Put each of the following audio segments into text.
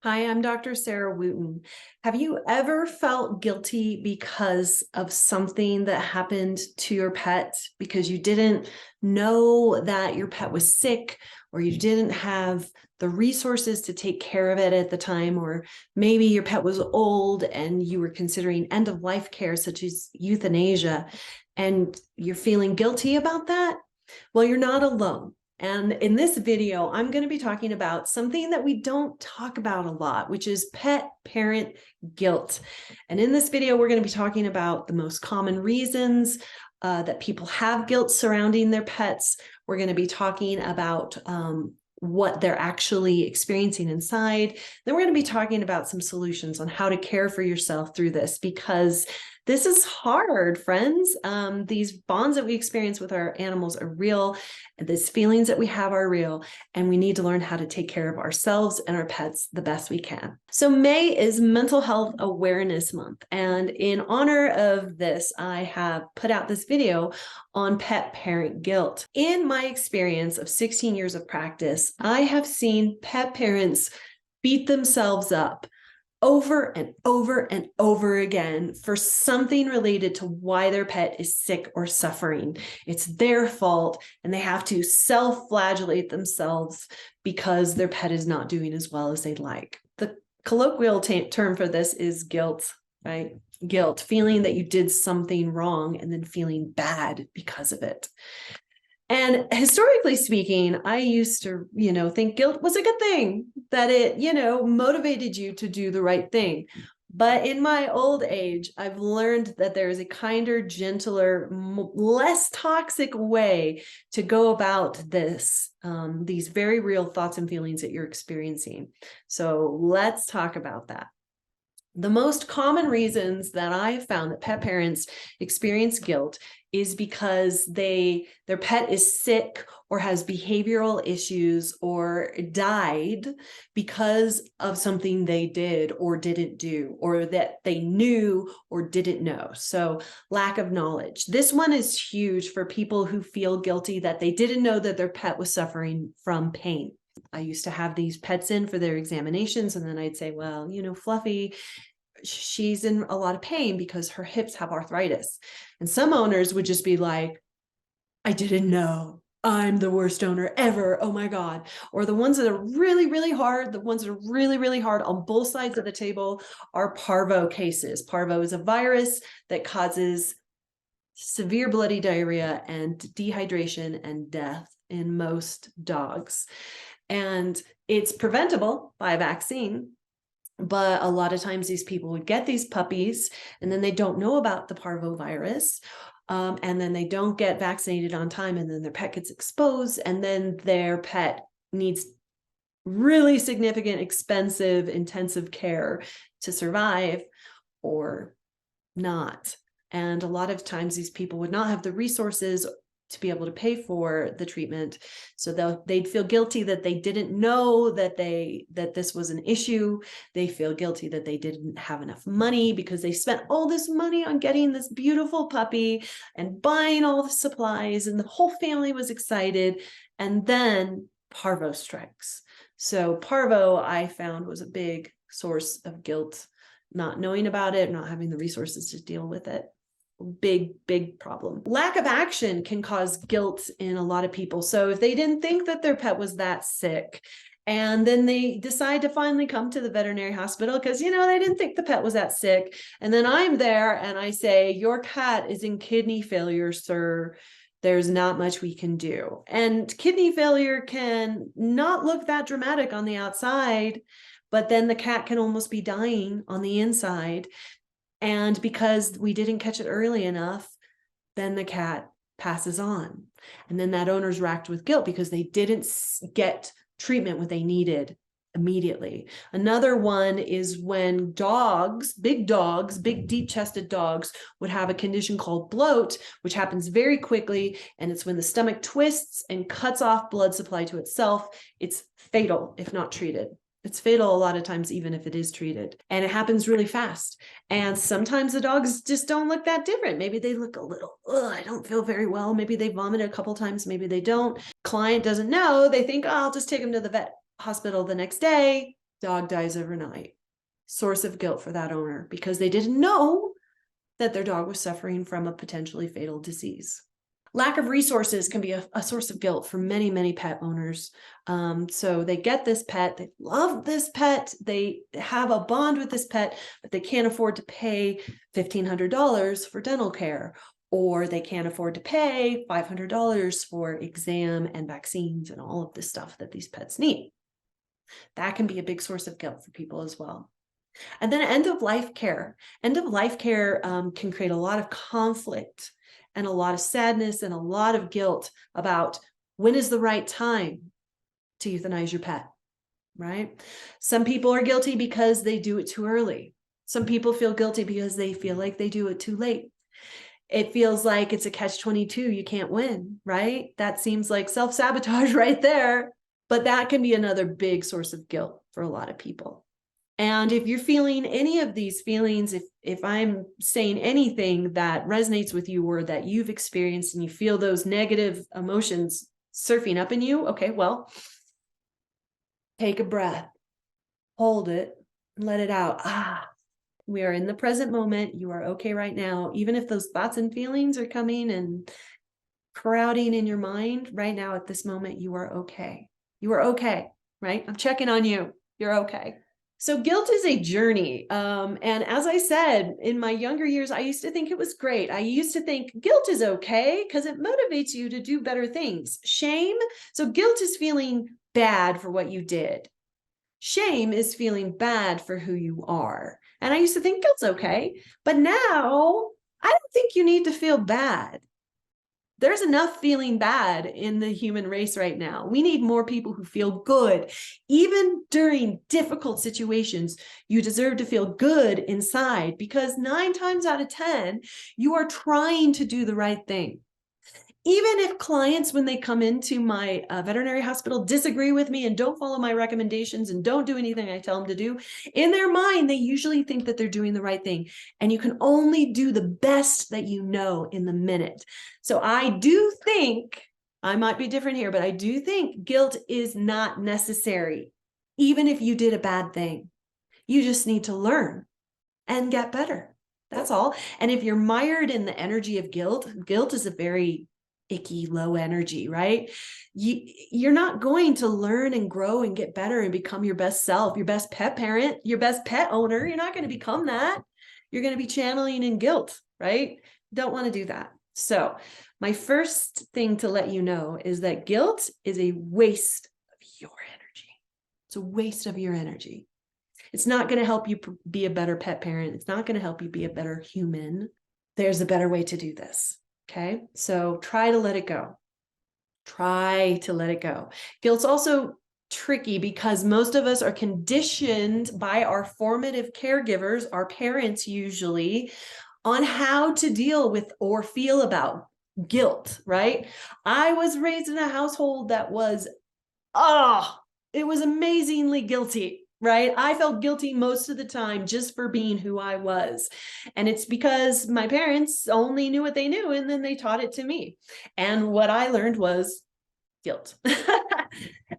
Hi, I'm Dr. Sarah Wooten. Have you ever felt guilty because of something that happened to your pet because you didn't know that your pet was sick, or you didn't have the resources to take care of it at the time, or maybe your pet was old and you were considering end of life care such as euthanasia and you're feeling guilty about that? Well, you're not alone. And in this video, I'm going to be talking about something that we don't talk about a lot, which is pet parent guilt. And in this video, we're going to be talking about the most common reasons that people have guilt surrounding their pets. We're going to be talking about what they're actually experiencing inside. Then we're going to be talking about some solutions on how to care for yourself through this, because this is hard, friends. These bonds that we experience with our animals are real. These feelings that we have are real, and we need to learn how to take care of ourselves and our pets the best we can. So May is Mental Health Awareness Month, and in honor of this, I have put out this video on pet parent guilt. In my experience of 16 years of practice, I have seen pet parents beat themselves up over and over and over again for something related to why their pet is sick or suffering. It's their fault, and they have to self-flagellate themselves because their pet is not doing as well as they'd like. The colloquial term for this is guilt, right? Guilt, feeling that you did something wrong and then feeling bad because of it. And historically speaking, I used to, think guilt was a good thing, that it, motivated you to do the right thing. But in my old age, I've learned that there is a kinder, gentler, less toxic way to go about this, these very real thoughts and feelings that you're experiencing. So let's talk about that. The most common reasons that I have found that pet parents experience guilt is because their pet is sick or has behavioral issues or died because of something they did or didn't do, or that they knew or didn't know. So lack of knowledge. This one is huge for people who feel guilty that they didn't know that their pet was suffering from pain. I used to have these pets in for their examinations, and then I'd say, well, Fluffy, she's in a lot of pain because her hips have arthritis. And some owners would just be like, I didn't know. I'm the worst owner ever. Oh my God. Or the ones that are really, really hard, the ones that are really, really hard on both sides of the table are parvo cases. Parvo is a virus that causes severe bloody diarrhea and dehydration and death in most dogs. And it's preventable by a vaccine. But a lot of times these people would get these puppies and then they don't know about the parvovirus. And then they don't get vaccinated on time, and then their pet gets exposed, and then their pet needs really significant, expensive, intensive care to survive or not. And a lot of times these people would not have the resources to be able to pay for the treatment. So they'd feel guilty that they didn't know that this was an issue. They feel guilty that they didn't have enough money because they spent all this money on getting this beautiful puppy and buying all the supplies, and the whole family was excited. And then parvo strikes. So parvo, I found, was a big source of guilt, not knowing about it, not having the resources to deal with it. Big problem. Lack of action can cause guilt in a lot of people. So if they didn't think that their pet was that sick, and then they decide to finally come to the veterinary hospital because, they didn't think the pet was that sick. And then I'm there and I say, your cat is in kidney failure, sir. There's not much we can do. And kidney failure can not look that dramatic on the outside, but then the cat can almost be dying on the inside. And because we didn't catch it early enough, then the cat passes on. And then that owner's racked with guilt because they didn't get treatment what they needed immediately. Another one is when big deep-chested dogs would have a condition called bloat, which happens very quickly. And it's when the stomach twists and cuts off blood supply to itself. It's fatal if not treated. It's fatal a lot of times, even if it is treated, and it happens really fast. And sometimes the dogs just don't look that different. Maybe they look a little, I don't feel very well. Maybe they vomited a couple times. Maybe they don't. Client doesn't know. They think, oh, I'll just take them to the vet hospital the next day. Dog dies overnight. Source of guilt for that owner because they didn't know that their dog was suffering from a potentially fatal disease. Lack of resources can be a source of guilt for many, many pet owners. So they get this pet, they love this pet, they have a bond with this pet, but they can't afford to pay $1,500 for dental care, or they can't afford to pay $500 for exam and vaccines and all of the stuff that these pets need. That can be a big source of guilt for people as well. And then end of life care. End of life care can create a lot of conflict and a lot of sadness and a lot of guilt about when is the right time to euthanize your pet, right? Some people are guilty because they do it too early. Some people feel guilty because they feel like they do it too late. It feels like it's a catch-22. You can't win, right? That seems like self-sabotage right there. But that can be another big source of guilt for a lot of people. And if you're feeling any of these feelings, if I'm saying anything that resonates with you or that you've experienced and you feel those negative emotions surfing up in you, okay, well, take a breath, hold it, and let it out. We are in the present moment. You are okay right now. Even if those thoughts and feelings are coming and crowding in your mind right now at this moment, you are okay. You are okay, right? I'm checking on you. You're okay. So guilt is a journey. And as I said, in my younger years, I used to think it was great. I used to think guilt is okay because it motivates you to do better things. Shame. So guilt is feeling bad for what you did. Shame is feeling bad for who you are. And I used to think guilt's okay. But now I don't think you need to feel bad. There's enough feeling bad in the human race right now. We need more people who feel good. Even during difficult situations, you deserve to feel good inside because 9 times out of 10, you are trying to do the right thing. Even if clients, when they come into my veterinary hospital, disagree with me and don't follow my recommendations and don't do anything I tell them to do, in their mind, they usually think that they're doing the right thing. And you can only do the best that you know in the minute. So I do think, I might be different here, but I do think guilt is not necessary, even if you did a bad thing. You just need to learn and get better. That's all. And if you're mired in the energy of guilt, guilt is a very icky, low energy, right? You're not going to learn and grow and get better and become your best self, your best pet parent, your best pet owner. You're not going to become that. You're going to be channeling in guilt, right? Don't want to do that. So my first thing to let you know is that guilt is a waste of your energy. It's a waste of your energy. It's not going to help you be a better pet parent. It's not going to help you be a better human. There's a better way to do this. Okay, so try to let it go. Try to let it go. Guilt's also tricky because most of us are conditioned by our formative caregivers, our parents usually, on how to deal with or feel about guilt, right? I was raised in a household that was, it was amazingly guilty. Right? I felt guilty most of the time just for being who I was. And it's because my parents only knew what they knew and then they taught it to me. And what I learned was guilt.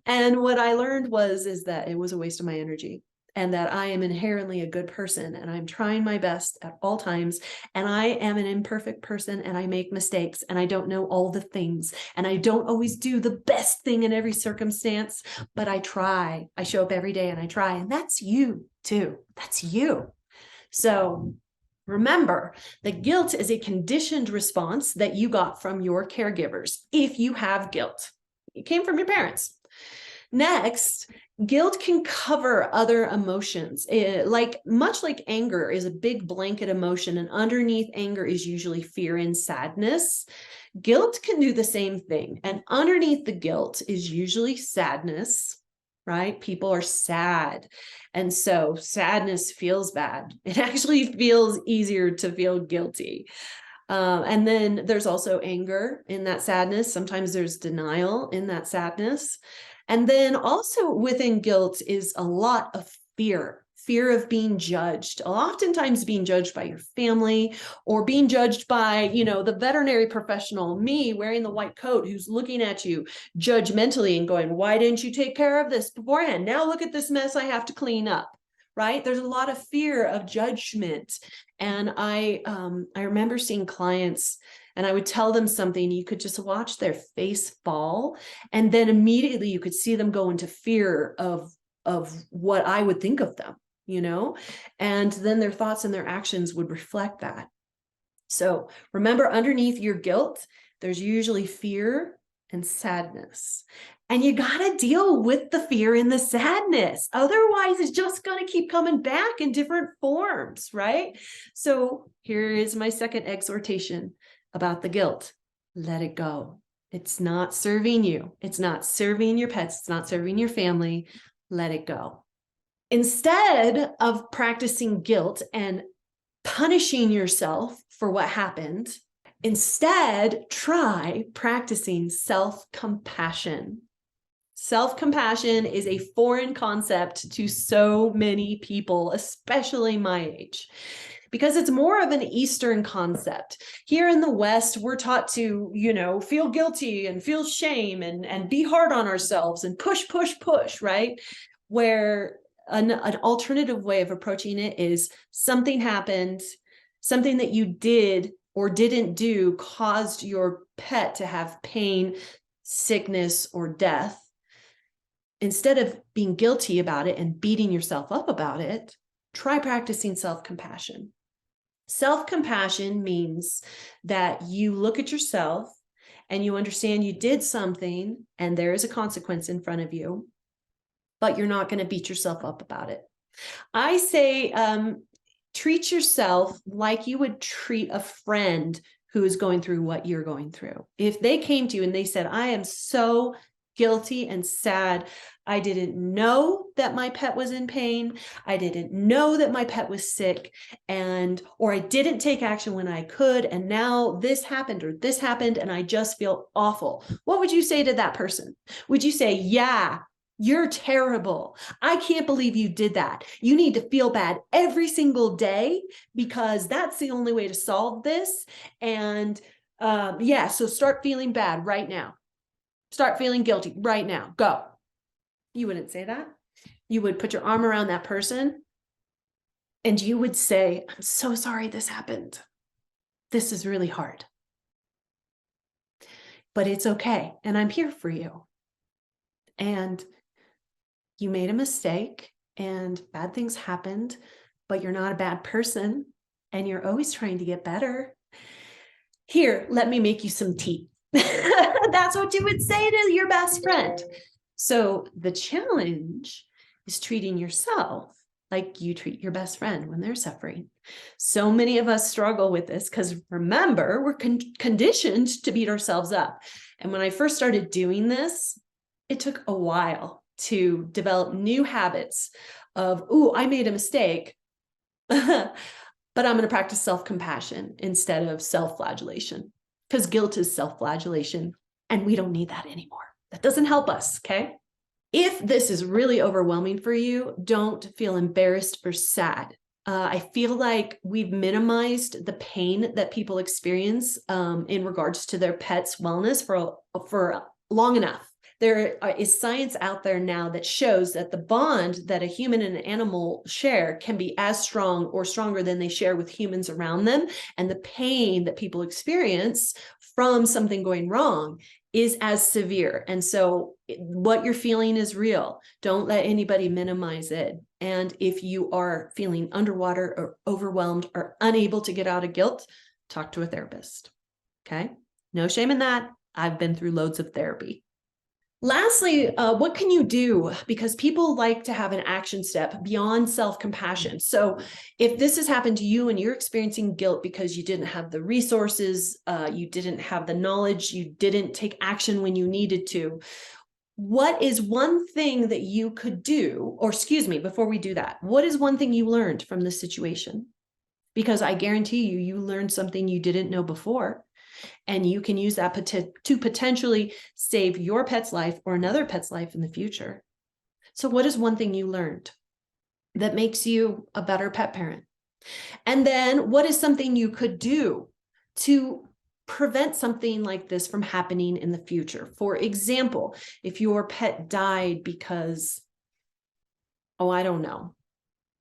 And what I learned is that it was a waste of my energy and that I am inherently a good person and I'm trying my best at all times. And I am an imperfect person and I make mistakes and I don't know all the things and I don't always do the best thing in every circumstance, but I try. I show up every day and I try. And that's you too. That's you. So remember that guilt is a conditioned response that you got from your caregivers. If you have guilt, it came from your parents. Next, guilt can cover other emotions. Much like anger is a big blanket emotion, and underneath anger is usually fear and sadness. Guilt can do the same thing, and underneath the guilt is usually sadness, right? People are sad, and so sadness feels bad. It actually feels easier to feel guilty. And then there's also anger in that sadness. Sometimes there's denial in that sadness. And then also within guilt is a lot of fear. fear of being judged, oftentimes being judged by your family or being judged by, the veterinary professional, me wearing the white coat, who's looking at you judgmentally and going, why didn't you take care of this beforehand? Now look at this mess I have to clean up, right? There's a lot of fear of judgment. And I remember seeing clients, and I would tell them something, you could just watch their face fall, and then immediately you could see them go into fear of what I would think of them, and then their thoughts and their actions would reflect that. So remember, underneath your guilt, there's usually fear and sadness. And you got to deal with the fear and the sadness. Otherwise, it's just going to keep coming back in different forms, right? So here is my second exhortation about the guilt. Let it go. It's not serving you. It's not serving your pets. It's not serving your family. Let it go. Instead of practicing guilt and punishing yourself for what happened, instead try practicing self-compassion. Self-compassion is a foreign concept to so many people, especially my age, because it's more of an Eastern concept. Here in the West, we're taught to, feel guilty and feel shame and be hard on ourselves and push, right? Where an alternative way of approaching it is something happened, something that you did or didn't do caused your pet to have pain, sickness, or death. Instead of being guilty about it and beating yourself up about it, try practicing self-compassion. Self-compassion means that you look at yourself and you understand you did something and there is a consequence in front of you, but you're not going to beat yourself up about it. I say, treat yourself like you would treat a friend who is going through what you're going through. If they came to you and they said, I am so guilty and sad. I didn't know that my pet was in pain. I didn't know that my pet was sick, or I didn't take action when I could. And now this happened or this happened and I just feel awful. What would you say to that person? Would you say, yeah, you're terrible. I can't believe you did that. You need to feel bad every single day because that's the only way to solve this. And so start feeling bad right now. Start feeling guilty right now. Go. You wouldn't say that. You would put your arm around that person and you would say, I'm so sorry this happened. This is really hard. But it's okay. And I'm here for you. And you made a mistake and bad things happened, but you're not a bad person and you're always trying to get better. Here, let me make you some tea. That's what you would say to your best friend. So the challenge is treating yourself like you treat your best friend when they're suffering. So many of us struggle with this because remember, we're conditioned to beat ourselves up. And when I first started doing this, it took a while to develop new habits of, I made a mistake, but I'm going to practice self-compassion instead of self-flagellation, because guilt is self-flagellation and we don't need that anymore. That doesn't help us, okay? If this is really overwhelming for you, don't feel embarrassed or sad. I feel like we've minimized the pain that people experience in regards to their pets' wellness for long enough. There is science out there now that shows that the bond that a human and an animal share can be as strong or stronger than they share with humans around them. And the pain that people experience from something going wrong is as severe. And so what you're feeling is real. Don't let anybody minimize it. And if you are feeling underwater or overwhelmed or unable to get out of guilt, talk to a therapist. Okay? No shame in that. I've been through loads of therapy. Lastly, what can you do? Because people like to have an action step beyond self-compassion. So if this has happened to you and you're experiencing guilt because you didn't have the resources, you didn't have the knowledge, you didn't take action when you needed to, what is one thing that you could do? Or excuse me, before we do that, what is one thing you learned from this situation? Because I guarantee you learned something you didn't know before. And you can use that to potentially save your pet's life or another pet's life in the future. So what is one thing you learned? that makes you a better pet parent? And then what is something you could do to prevent something like this from happening in the future? For example, if your pet died because, oh, I don't know,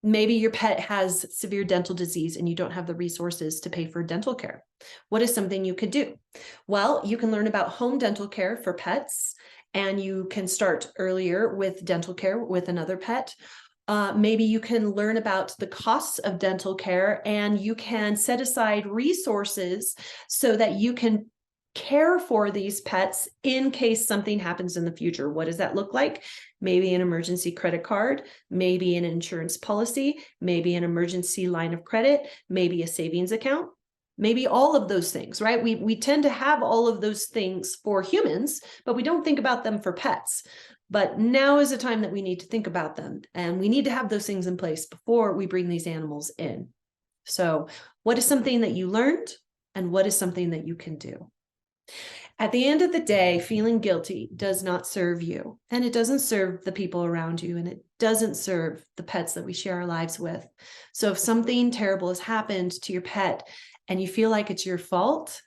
maybe your pet has severe dental disease and you don't have the resources to pay for dental care. What is something you could do? Well, you can learn about home dental care for pets, and you can start earlier with dental care with another pet. Maybe you can learn about the costs of dental care, and you can set aside resources so that you can care for these pets in case something happens in the future. What does that look like? Maybe an emergency credit card, maybe an insurance policy, maybe an emergency line of credit, maybe a savings account, maybe all of those things, right? We tend to have all of those things for humans, but we don't think about them for pets. But now is a time that we need to think about them, and we need to have those things in place before we bring these animals in. So what is something that you learned, and what is something that you can do? At the end of the day, feeling guilty does not serve you, and it doesn't serve the people around you, and it doesn't serve the pets that we share our lives with. So if something terrible has happened to your pet and you feel like it's your fault,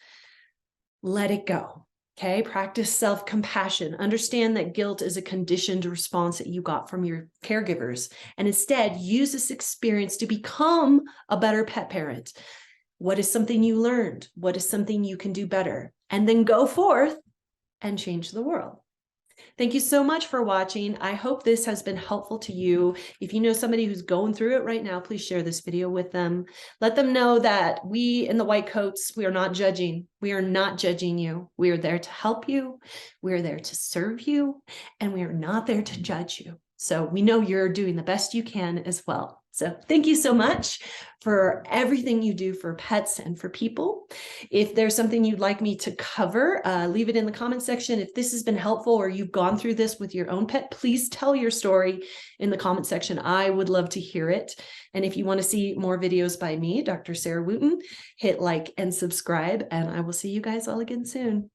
let it go. Okay, practice self-compassion. Understand that guilt is a conditioned response that you got from your caregivers, and instead use this experience to become a better pet parent. What is something you learned? What is something you can do better? And then go forth and change the world. Thank you so much for watching. I hope this has been helpful to you. If you know somebody who's going through it right now, please share this video with them. Let them know that we in the white coats, we are not judging. We are not judging you. We are there to help you. We are there to serve you, and we are not there to judge you. So we know you're doing the best you can as well. So thank you so much for everything you do for pets and for people. If there's something you'd like me to cover, leave it in the comment section. If this has been helpful or you've gone through this with your own pet, please tell your story in the comment section. I would love to hear it. And if you want to see more videos by me, Dr. Sarah Wooten, hit like and subscribe, and I will see you guys all again soon.